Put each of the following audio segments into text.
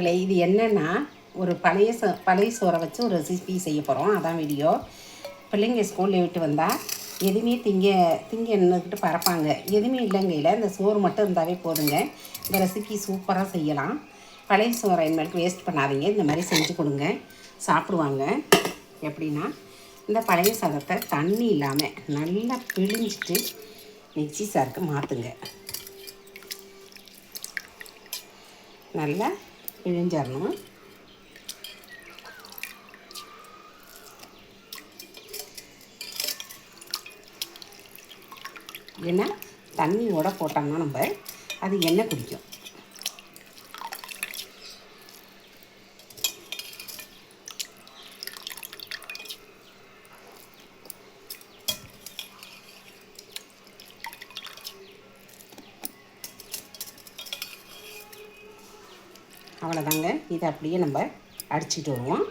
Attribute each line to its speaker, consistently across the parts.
Speaker 1: உறவுகளே, இது என்னென்னா ஒரு பழைய சோறை வச்சு ஒரு ரெசிபி செய்ய போகிறோம். அதான் வீடியோ. பிள்ளைங்க ஸ்கூலில் விட்டு வந்தால் எதுவுமே திங்கன்னுக்கிட்டு பறப்பாங்க. எதுவுமே இல்லைங்கையில் இந்த சோறு மட்டும் இருந்தாவே போதுங்க. இந்த ரெசிபி சூப்பராக செய்யலாம். பழைய சோறை இனிமேலுக்கு வேஸ்ட் பண்ணாதீங்க. இந்த மாதிரி செஞ்சு கொடுங்க, சாப்பிடுவாங்க. எப்படின்னா, இந்த பழைய சாதத்தை தண்ணி இல்லாமல் நல்லா பிழிஞ்சிட்டு மிக்சி சாருக்கு மாற்றுங்க. நல்லா பிழிஞ்சிடணும். ஏன்னா தண்ணியோட போட்டோம்னா நம்ம அது எண்ணெய் குடிக்கும். அவ்வளோதாங்க. இதை அப்படியே நம்ம அடிச்சுட்டு வருவோம்.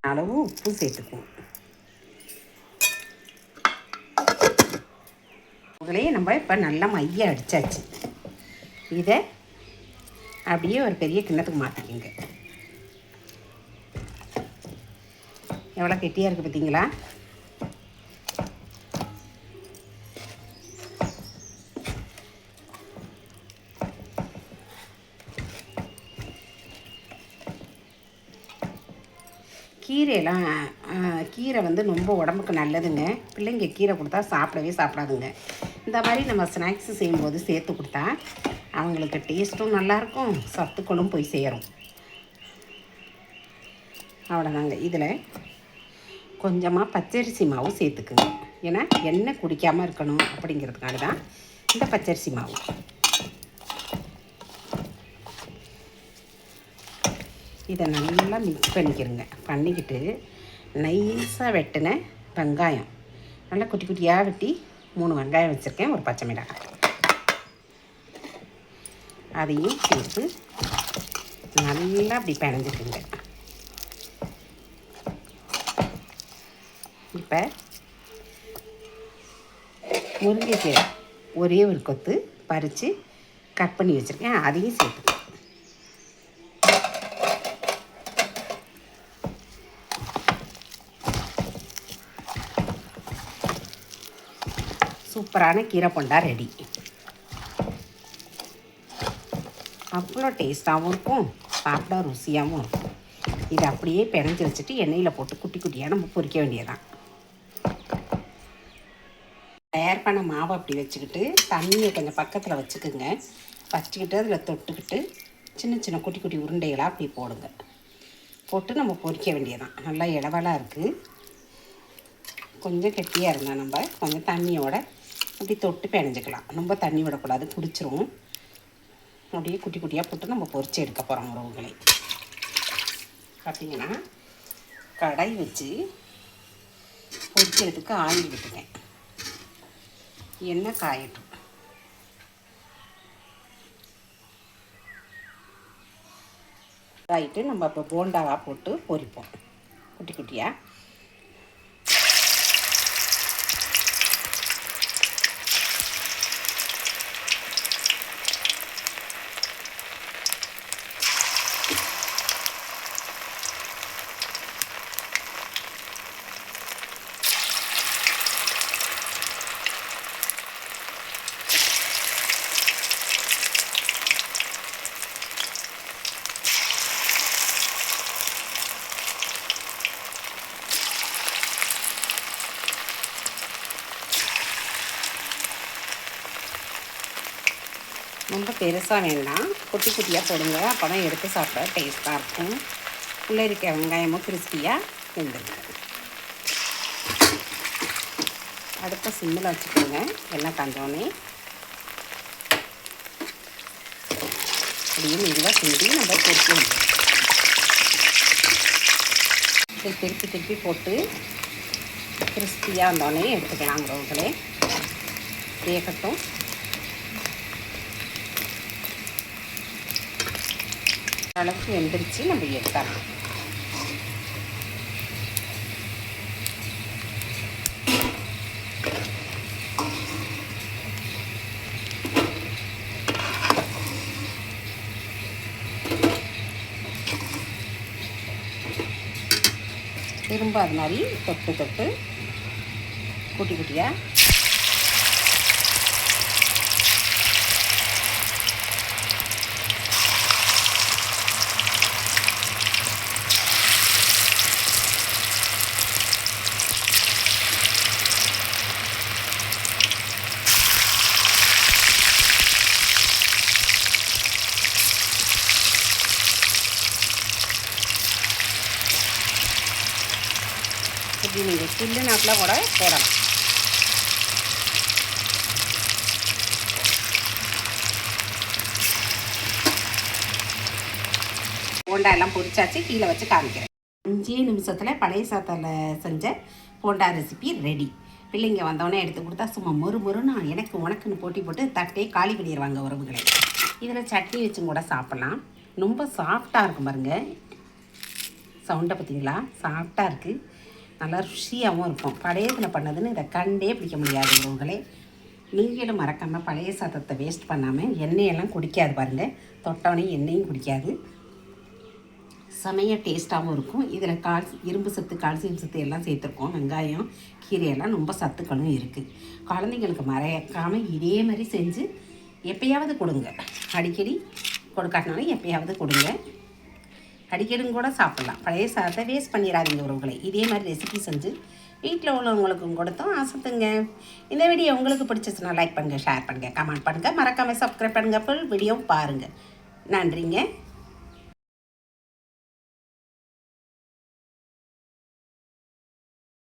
Speaker 1: அளவு உப்பு சேர்த்துக்குவோம். உங்களையே நம்ம இப்போ நல்லா மைய அடித்தாச்சு. இதை அப்படியே ஒரு பெரிய கிண்ணத்துக்கு மாற்றிக்கிங்க. எவ்வளோ கெட்டியாக இருக்குது பார்த்தீங்களா? கீரை வந்து ரொம்ப உடம்புக்கு நல்லதுங்க. பிள்ளைங்க கீரை கொடுத்தா சாப்பிடவே சாப்பிடாதுங்க. இந்த மாதிரி நம்ம ஸ்நாக்ஸு செய்யும்போது சேர்த்து கொடுத்தா அவங்களுக்கு டேஸ்ட்டும் நல்லாயிருக்கும், சத்துக்களும் போய் சேரும். அவ்வளோதாங்க. இதில் கொஞ்சமாக பச்சரிசி மாவு சேர்த்துக்குங்க. ஏன்னா எண்ணெய் குடிக்காமல் இருக்கணும் அப்படிங்கிறதுக்காக தான் இந்த பச்சரிசி மாவு. இதை நல்லா மிக்ஸ் பண்ணிக்கிட்டு நைஸாக வெட்டின வெங்காயம் நல்லா குட்டி குட்டியாக வெட்டி 3 வெங்காயம் வச்சுருக்கேன், ஒரு பச்சை மிளகாய், அதையும் சேர்த்து நல்லா அப்படி பிணைஞ்சிக்குங்க. இப்போ முருங்கைக்கீரை ஒரே ஒரு கொத்து பறித்து கட் பண்ணி வச்சுருக்கேன், அதையும் சேர்த்து சூப்பரான கீரை போண்டா ரெடி. அவ்வளோ டேஸ்ட்டாகவும் இருக்கும், சாப்பிட்டா ருசியாகவும் இருக்கும். இதை அப்படியே பிணைஞ்சி வச்சுட்டு எண்ணெயில் போட்டு குட்டி குட்டியாக நம்ம பொரிக்க வேண்டியதான். தயார் பண்ண மாவை அப்படி வச்சுக்கிட்டு தண்ணியை கொஞ்சம் பக்கத்தில் வச்சுக்கோங்க. வச்சுக்கிட்டு அதில் தொட்டுக்கிட்டு சின்ன சின்ன குட்டி குட்டி உருண்டைகளாக அப்படி போடுங்க. போட்டு நம்ம பொரிக்க வேண்டியதான். நல்லா இளவலாக இருக்குது. கொஞ்சம் கெட்டியாக இருந்தால் நம்ம கொஞ்சம் தண்ணியோட அப்படி தொட்டு பிணைஞ்சிக்கலாம். ரொம்ப தண்ணி விடக்கூடாது, குடிச்சிரும். அப்படியே குட்டி குட்டியாக போட்டு நம்ம பொரிச்சு எடுக்க போகிறோம். உறவுகளை பார்த்திங்கன்னா, கடாய் வச்சு பொரிக்கிறதுக்கு ஆயில் விட்டுட்டேன். எண்ணெய் காயட்டும். காயிட்டு நம்ம இப்போ போண்டாவாக போட்டு பொரிப்போம் குட்டி குட்டியாக. ரொம்ப பெருசாக வேண்டாம், குட்டி குட்டியாக போடுங்க. அப்போ தான் எடுத்து சாப்பிட டேஸ்ட்டாக இருக்கும். உள்ளே இருக்க வெங்காயமும் கிறிஸ்பியாக வெந்துருக்கு. அடுத்த சிம்மில் வச்சுக்கோங்க. எல்லாம் காஞ்சோடனே அப்படியே மெதுவாக செஞ்சு நம்ம பொரிக்க முடியும். திருப்பி போட்டு கிறிஸ்பியாக வந்தோடனே எடுத்துக்கலாம். உறவுகளே, வேகட்டும். அளவுக்கு வெந்துருச்சு, நம்ம எடுத்துடலாம். திரும்ப அது மாதிரி தொட்டு தொட்டு குட்டி குட்டியாக இப்படி நீங்கள் சில்லு நாட்டில் கூட போடலாம். போண்டா எல்லாம் பொரிச்சாச்சு, கீழே வச்சு காமிக்கிறேன். 5 நிமிஷத்தில் பழைய சாதத்தில் செஞ்ச போண்டா ரெசிபி ரெடி. பிள்ளைங்க வந்தோடனே எடுத்து கொடுத்தா சும்மா மொறுன்னு எனக்கு உனக்குன்னு போட்டி போட்டு தட்டே காலி பண்ணிடுவாங்க உறவுகளை. இதில் சட்னி வச்சும் கூட சாப்பிட்லாம். ரொம்ப சாஃப்டாக இருக்கும் பாருங்கள். சவுண்டை பார்த்தீங்களா? சாஃப்டாக இருக்குது, நல்லா ருசியாகவும் இருக்கும். பழையத்தில் பண்ணதுன்னு இதை கண்டே பிடிக்க முடியாது உறவுகளே. நீங்களும் மறக்காமல் பழைய சாதத்தை வேஸ்ட் பண்ணாமல், எண்ணெயெல்லாம் குடிக்காது பாருங்கள். தொட்டவனே எண்ணெயும் குடிக்காது, செமையாக டேஸ்ட்டாகவும் இருக்கும். இதில் இரும்பு சத்து, கால்சியம் சத்து எல்லாம் சேர்த்துருக்கோம். வெங்காயம், கீரையெல்லாம் ரொம்ப சத்துக்களும் இருக்குது. குழந்தைங்களுக்கு மறைக்காமல் இதே மாதிரி செஞ்சு எப்போயாவது கொடுங்க. அடிக்கடி கொடுக்காட்டினாலும் எப்போயாவது கொடுங்க. அடிக்கடியும் கூட சாப்பிட்லாம். பழைய சாதத்தை வேஸ்ட் பண்ணிடாதீங்க உறவுகளை. இதே மாதிரி ரெசிபி செஞ்சு வீட்டில் உள்ளவங்களுக்கும் கொடுத்தோம் ஆசத்துங்க. இந்த வீடியோ உங்களுக்கு பிடிச்சிச்சுன்னா லைக் பண்ணுங்கள், ஷேர் பண்ணுங்கள், கமெண்ட் பண்ணுங்கள், மறக்காமல் சப்ஸ்கிரைப் பண்ணுங்கள். ஃபுல் வீடியோ பாருங்கள். நன்றிங்க.